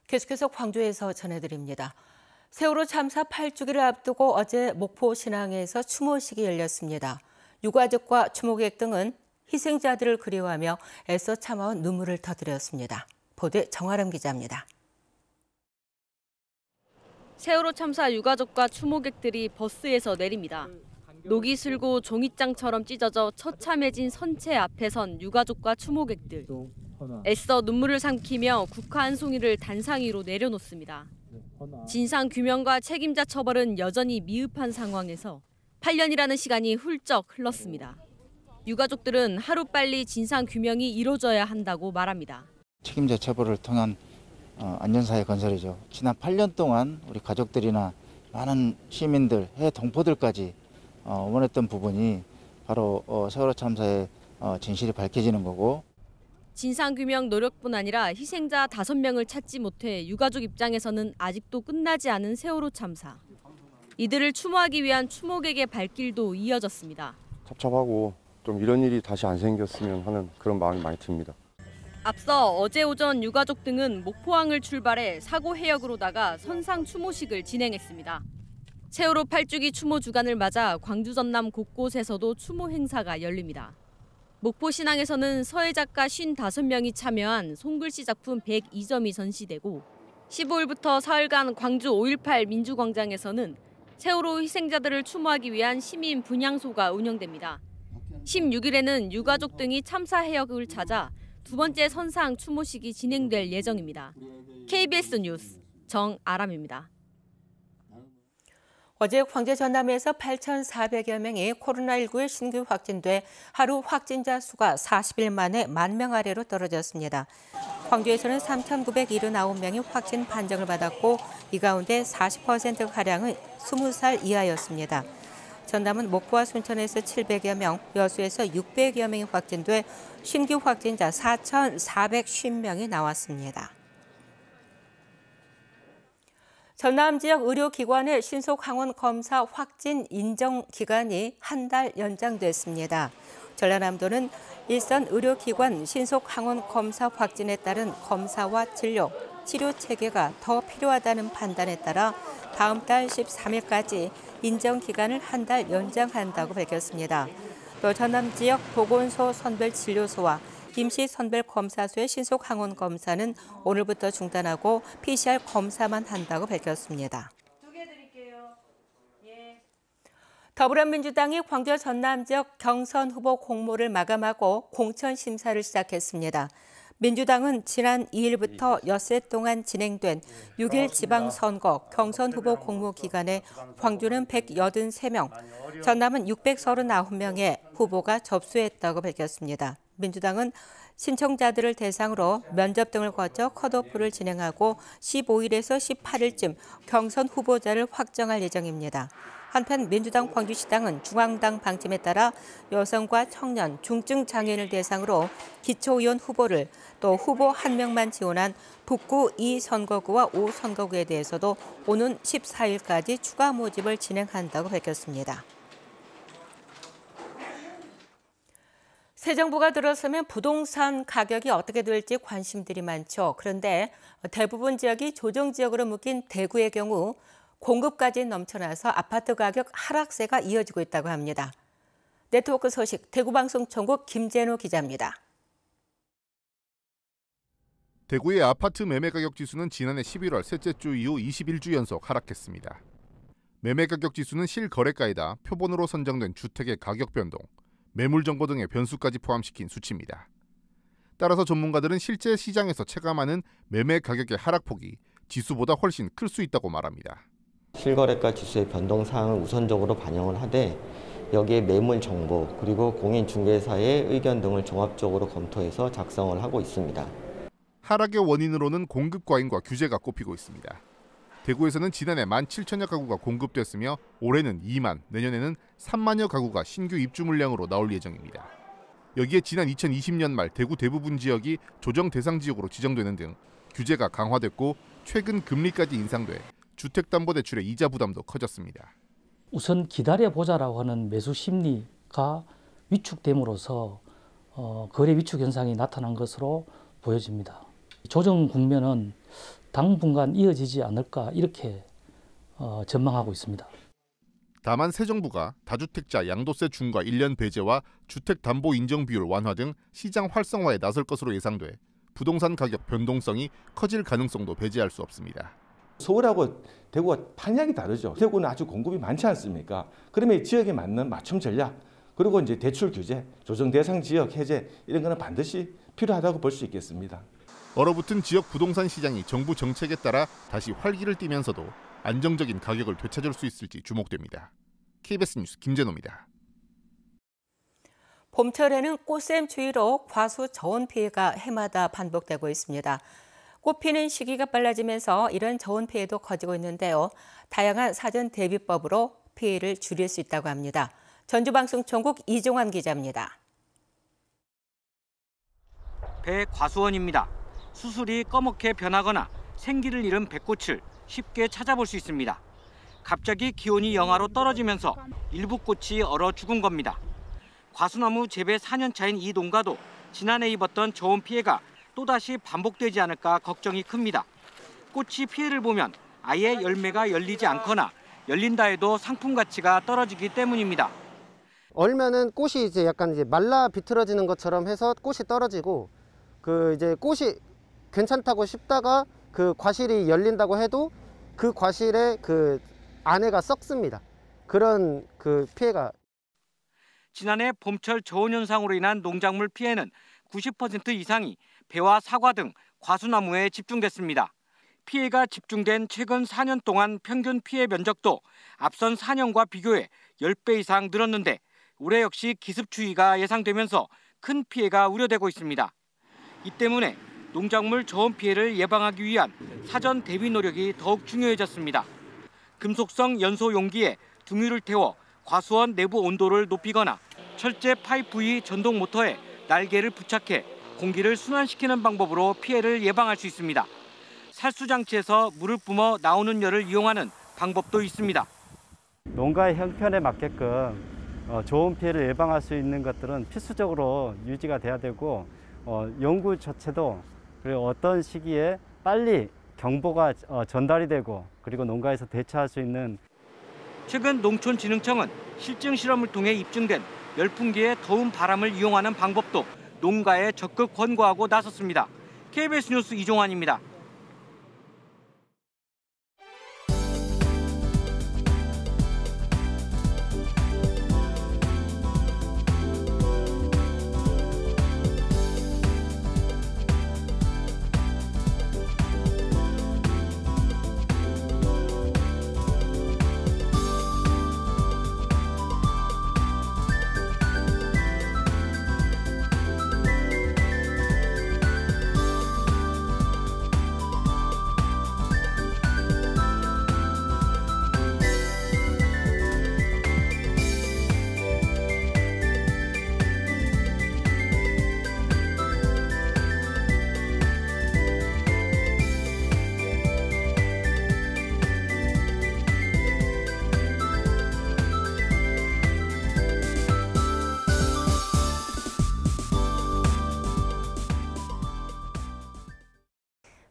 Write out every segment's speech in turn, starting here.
계속해서 광주에서 전해드립니다. 세월호 참사 8주기를 앞두고 어제 목포 신항에서 추모식이 열렸습니다. 유가족과 추모객 등은 희생자들을 그리워하며 애써 참아온 눈물을 터뜨렸습니다. 보도에 정아람 기자입니다. 세월호 참사 유가족과 추모객들이 버스에서 내립니다. 녹이 슬고 종잇장처럼 찢어져 처참해진 선체 앞에 선 유가족과 추모객들. 애써 눈물을 삼키며 국화 한 송이를 단상 위로 내려놓습니다. 진상 규명과 책임자 처벌은 여전히 미흡한 상황에서 8년이라는 시간이 훌쩍 흘렀습니다. 유가족들은 하루빨리 진상 규명이 이루어져야 한다고 말합니다. 책임자 처벌을 통한 안전사회 건설이죠. 지난 8년 동안 우리 가족들이나 많은 시민들, 해외 동포들까지 원했던 부분이 바로 세월호 참사의 진실이 밝혀지는 거고. 진상규명 노력뿐 아니라 희생자 5명을 찾지 못해 유가족 입장에서는 아직도 끝나지 않은 세월호 참사. 이들을 추모하기 위한 추모객의 발길도 이어졌습니다. 찹찹하고 좀 이런 일이 다시 안 생겼으면 하는 그런 마음이 많이 듭니다. 앞서 어제 오전 유가족 등은 목포항을 출발해 사고 해역으로다가 선상 추모식을 진행했습니다. 세월호 8주기 추모 주간을 맞아 광주 전남 곳곳에서도 추모 행사가 열립니다. 목포 신항에서는 서예 작가 55명이 참여한 손글씨 작품 102점이 전시되고 15일부터 사흘간 광주 5.18 민주광장에서는 세월호 희생자들을 추모하기 위한 시민 분향소가 운영됩니다. 16일에는 유가족 등이 참사 해역을 찾아 두 번째 선상 추모식이 진행될 예정입니다. KBS 뉴스 정아람입니다. 어제 광주 전남에서 8,400여 명이 코로나19에 신규 확진돼 하루 확진자 수가 40일 만에 10,000명 아래로 떨어졌습니다. 광주에서는 3,979명이 확진 판정을 받았고 이 가운데 40%가량은 20살 이하였습니다. 전남은 목포와 순천에서 700여 명, 여수에서 600여 명이 확진돼 신규 확진자 4,450명이 나왔습니다. 전남 지역 의료기관의 신속 항원 검사 확진 인정 기간이 한 달 연장됐습니다. 전라남도는 일선 의료기관 신속 항원 검사 확진에 따른 검사와 진료, 치료 체계가 더 필요하다는 판단에 따라 다음 달 13일까지 인정 기간을 한 달 연장한다고 밝혔습니다. 또 전남 지역 보건소 선별진료소와 임시 선별검사소의 신속 항원 검사는 오늘부터 중단하고 PCR 검사만 한다고 밝혔습니다. 더불어민주당이 광주 전남 지역 경선 후보 공모를 마감하고 공천 심사를 시작했습니다. 민주당은 지난 2일부터 엿새 동안 진행된 6일 지방선거 경선 후보 공모 기간에 광주는 183명, 전남은 639명의 후보가 접수했다고 밝혔습니다. 민주당은 신청자들을 대상으로 면접 등을 거쳐 컷오프를 진행하고 15일에서 18일쯤 경선 후보자를 확정할 예정입니다. 한편 민주당 광주시당은 중앙당 방침에 따라 여성과 청년, 중증 장애인을 대상으로 기초의원 후보를 또 후보 1명만 지원한 북구 2선거구와 5선거구에 대해서도 오는 14일까지 추가 모집을 진행한다고 밝혔습니다. 새 정부가 들어서면 부동산 가격이 어떻게 될지 관심들이 많죠. 그런데 대부분 지역이 조정지역으로 묶인 대구의 경우 공급까지 넘쳐나서 아파트 가격 하락세가 이어지고 있다고 합니다. 네트워크 소식 대구방송총국 김재노 기자입니다. 대구의 아파트 매매 가격 지수는 지난해 11월 셋째 주 이후 21주 연속 하락했습니다. 매매 가격 지수는 실거래가에다 표본으로 선정된 주택의 가격 변동, 매물 정보 등의 변수까지 포함시킨 수치입니다. 따라서 전문가들은 실제 시장에서 체감하는 매매 가격의 하락폭이 지수보다 훨씬 클 수 있다고 말합니다. 실거래가 지수의 변동 사항을 우선적으로 반영을 하되 여기에 매물 정보 그리고 공인중개사의 의견 등을 종합적으로 검토해서 작성을 하고 있습니다. 하락의 원인으로는 공급 과잉과 규제가 꼽히고 있습니다. 대구에서는 지난해 17,000여 가구가 공급됐으며 올해는 2만, 내년에는 3만여 가구가 신규 입주 물량으로 나올 예정입니다. 여기에 지난 2020년 말 대구 대부분 지역이 조정 대상 지역으로 지정되는 등 규제가 강화됐고 최근 금리까지 인상돼 주택담보대출의 이자 부담도 커졌습니다. 우선 기다려보자라고 하는 매수 심리가 위축됨으로써 거래 위축 현상이 나타난 것으로 보여집니다. 조정 국면은 당분간 이어지지 않을까 이렇게 전망하고 있습니다. 다만 새 정부가 다주택자 양도세 중과 1년 배제와 주택담보 인정 비율 완화 등 시장 활성화에 나설 것으로 예상돼 부동산 가격 변동성이 커질 가능성도 배제할 수 없습니다. 서울하고 대구가 방향이 다르죠. 대구는 아주 공급이 많지 않습니까? 그러면 지역에 맞는 맞춤 전략, 그리고 이제 대출 규제, 조정 대상 지역 해제 이런 거는 반드시 필요하다고 볼 수 있겠습니다. 얼어붙은 지역 부동산 시장이 정부 정책에 따라 다시 활기를 띠면서도 안정적인 가격을 되찾을 수 있을지 주목됩니다. KBS 뉴스 김재노입니다. 봄철에는 꽃샘 추위로 과수 저온 피해가 해마다 반복되고 있습니다. 꽃 피는 시기가 빨라지면서 이런 저온 피해도 커지고 있는데요. 다양한 사전 대비법으로 피해를 줄일 수 있다고 합니다. 전주방송총국 이종환 기자입니다. 배과수원입니다. 수술이 꺼멓게 변하거나 생기를 잃은 배꽃을 쉽게 찾아볼 수 있습니다. 갑자기 기온이 영하로 떨어지면서 일부 꽃이 얼어 죽은 겁니다. 과수나무 재배 4년 차인 이 농가도 지난해 입었던 저온 피해가 또다시 반복되지 않을까 걱정이 큽니다. 꽃이 피해를 보면 아예 열매가 열리지 않거나 열린다 해도 상품 가치가 떨어지기 때문입니다. 얼면은 꽃이 이제 약간 말라 비틀어지는 것처럼 해서 꽃이 떨어지고 이제 꽃이 괜찮다고 싶다가 그 과실이 열린다고 해도 그 과실에 그 안에가 썩습니다. 그런 피해가. 지난해 봄철 저온 현상으로 인한 농작물 피해는 90% 이상이 배와 사과 등 과수나무에 집중됐습니다. 피해가 집중된 최근 4년 동안 평균 피해 면적도 앞선 4년과 비교해 10배 이상 늘었는데 올해 역시 기습추위가 예상되면서 큰 피해가 우려되고 있습니다. 이 때문에 농작물 저온 피해를 예방하기 위한 사전 대비 노력이 더욱 중요해졌습니다. 금속성 연소 용기에 등유를 태워 과수원 내부 온도를 높이거나 철제 파이프 위 전동 모터에 날개를 부착해 공기를 순환시키는 방법으로 피해를 예방할 수 있습니다. 살수장치에서 물을 뿜어 나오는 열을 이용하는 방법도 있습니다. 농가의 형편에 맞게끔 저온 피해를 예방할 수 있는 것들은 필수적으로 유지가 돼야 되고 연구 자체도 그리고 어떤 시기에 빨리 경보가 전달이 되고 그리고 농가에서 대처할 수 있는. 최근 농촌진흥청은 실증 실험을 통해 입증된 열풍기의 더운 바람을 이용하는 방법도 농가에 적극 권고하고 나섰습니다. KBS 뉴스 이종환입니다.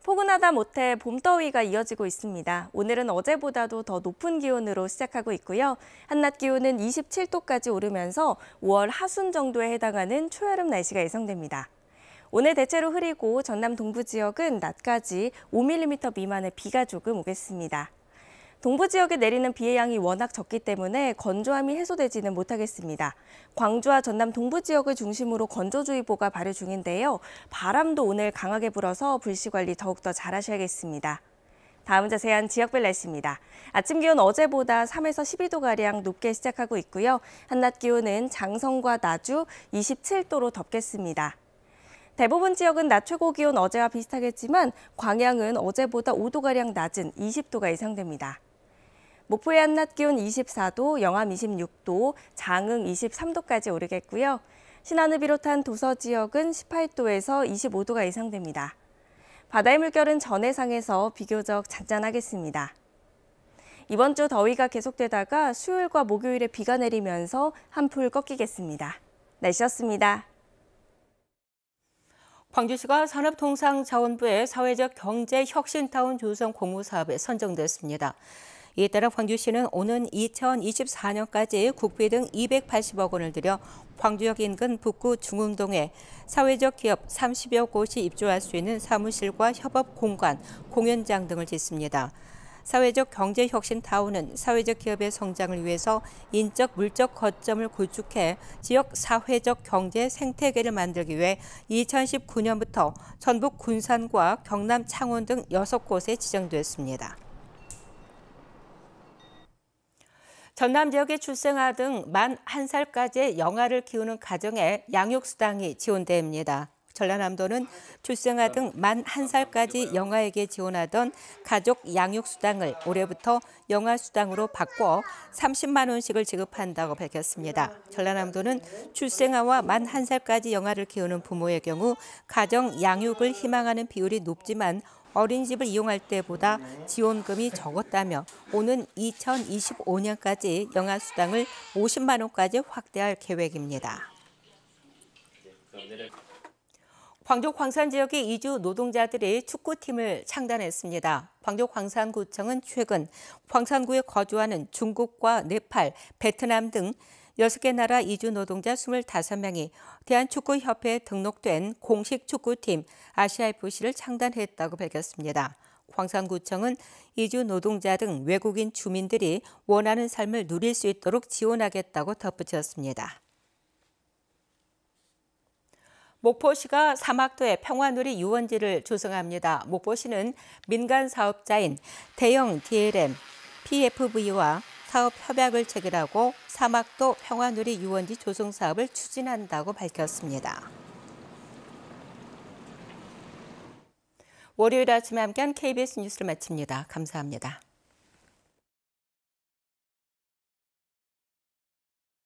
포근하다 못해 봄더위가 이어지고 있습니다. 오늘은 어제보다도 더 높은 기온으로 시작하고 있고요. 한낮 기온은 27도까지 오르면서 5월 하순 정도에 해당하는 초여름 날씨가 예상됩니다. 오늘 대체로 흐리고 전남 동부 지역은 낮까지 5mm 미만의 비가 조금 오겠습니다. 동부 지역에 내리는 비의 양이 워낙 적기 때문에 건조함이 해소되지는 못하겠습니다. 광주와 전남 동부 지역을 중심으로 건조주의보가 발효 중인데요. 바람도 오늘 강하게 불어서 불씨 관리 더욱더 잘하셔야겠습니다. 다음 자세한 지역별 날씨입니다. 아침 기온 어제보다 3에서 12도가량 높게 시작하고 있고요. 한낮 기온은 장성과 나주 27도로 덥겠습니다. 대부분 지역은 낮 최고 기온 어제와 비슷하겠지만 광양은 어제보다 5도가량 낮은 20도가 예상됩니다. 목포의 한낮 기온 24도, 영암 26도, 장흥 23도까지 오르겠고요. 신안을 비롯한 도서 지역은 18도에서 25도가 예상됩니다. 바다의 물결은 전해상에서 비교적 잔잔하겠습니다. 이번 주 더위가 계속되다가 수요일과 목요일에 비가 내리면서 한풀 꺾이겠습니다. 날씨였습니다. 광주시가 산업통상자원부의 사회적 경제 혁신타운 조성 공모사업에 선정됐습니다. 이에 따라 광주시는 오는 2024년까지 국비 등 280억 원을 들여 광주역 인근 북구 중흥동에 사회적 기업 30여 곳이 입주할 수 있는 사무실과 협업 공간, 공연장 등을 짓습니다. 사회적 경제 혁신 타운은 사회적 기업의 성장을 위해서 인적, 물적 거점을 구축해 지역 사회적 경제 생태계를 만들기 위해 2019년부터 전북 군산과 경남 창원 등 6곳에 지정됐습니다. 전남 지역의 출생아 등 만 1살까지의 영아를 키우는 가정에 양육수당이 지원됩니다. 전라남도는 출생아 등 만 1살까지 영아에게 지원하던 가족 양육수당을 올해부터 영아수당으로 바꿔 30만 원씩을 지급한다고 밝혔습니다. 전라남도는 출생아와 만 1살까지 영아를 키우는 부모의 경우 가정 양육을 희망하는 비율이 높지만 어린이집을 이용할 때보다 지원금이 적었다며 오는 2025년까지 영아수당을 50만 원까지 확대할 계획입니다. 광주 광산 지역의 이주 노동자들이 축구팀을 창단했습니다. 광주 광산구청은 최근 광산구에 거주하는 중국과 네팔, 베트남 등 6개 나라 이주 노동자 25명이 대한축구협회에 등록된 공식 축구팀 아시아FC를 창단했다고 밝혔습니다. 광산구청은 이주 노동자 등 외국인 주민들이 원하는 삶을 누릴 수 있도록 지원하겠다고 덧붙였습니다. 목포시가 사막도에 평화누리 유원지를 조성합니다. 목포시는 민간 사업자인 대형 DLM, PFV와 사업 협약을 체결하고 사막도 평화누리 유원지 조성 사업을 추진한다고 밝혔습니다. 월요일 아침에 함께한 KBS 뉴스를 마칩니다. 감사합니다.